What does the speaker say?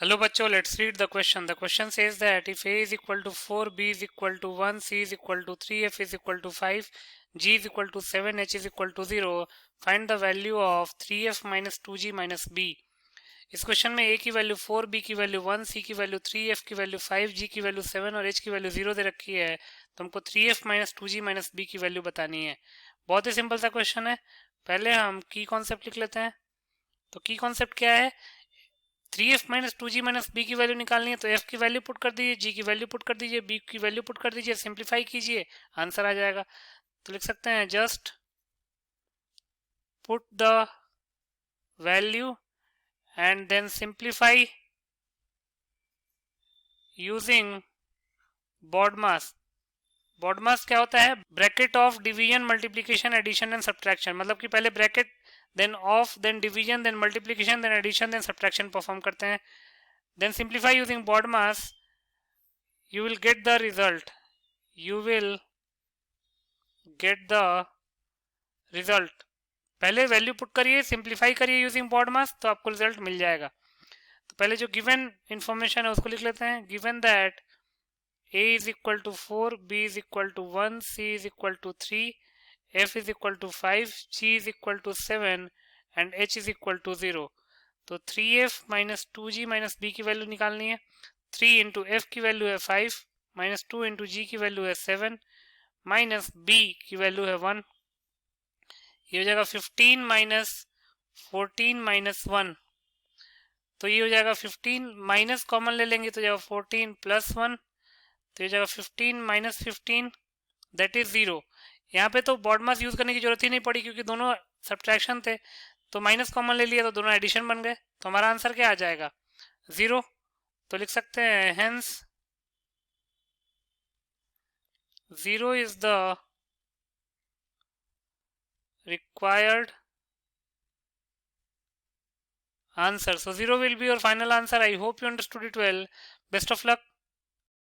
Hello बच्चों, let's read the question. The question says that if a is equal to 4, b is equal to 1, c is equal to 3, f is equal to 5, g is equal to 7, h is equal to 0, find the value of 3f minus 2g minus b. इस question में a की value 4, b की value 1, c की value 3, f की value 5, g की value 7 और h की value 0 दे रखी है। तो हमको 3f minus 2g minus b की वैल्यू बतानी है। बहुत ही सिंपल सा क्वेश्चन है। पहले हम की कॉन्सेप्ट लिख लेते हैं। तो की कॉन्सेप्ट क्या है? 3f minus 2g minus b की वैल्यू निकालनी है। तो f की वैल्यू पुट कर दीजिए, g की वैल्यू पुट कर दीजिए, b की वैल्यू पुट कर दीजिए, सिंप्लीफाई कीजिए, आंसर आ जाएगा। तो लिख सकते हैं just put the value and then simplify using BODMAS. BODMAS क्या होता है? Bracket of division multiplication addition and subtraction. मतलब कि पहले bracket, then of, then division, then multiplication, then addition, then subtraction perform करते हैं। Then simplify using BODMAS, you will get the result. You will get the result. पहले value put करिए, simplify करिए using baud मास, तो आपको result मिल जाएगा। तो पहले जो गिवन इंफॉर्मेशन है उसको लिख लेते हैं। Given that a is equal to 4, b is equal to 1, c is equal to 3, f is equal to 5, g is equal to 7 and h is equal to 0। तो 3f minus 2g minus b की value निकालनी है। 3 into F की value है 5, minus 2 into जी की value है 7, minus B की value है 1। ये हो जाएगा 15 माइनस 14 माइनस 1। तो ये हो जाएगा 15 माइनस कॉमन ले लेंगे तो जाएगा 14 प्लस 1। तो ये जाएगा 15 माइनस 15, दैट इज 0। यहाँ पे तो बॉड मास यूज करने की जरूरत ही नहीं पड़ी क्योंकि दोनों सब्ट्रैक्शन थे। तो माइनस कॉमन ले लिया तो दोनों एडिशन बन गए। तो हमारा आंसर क्या आ जाएगा? 0। तो लिख सकते हैं hence 0 is the required answer. So 0 will be your final answer. I hope you understood it well. Best of luck.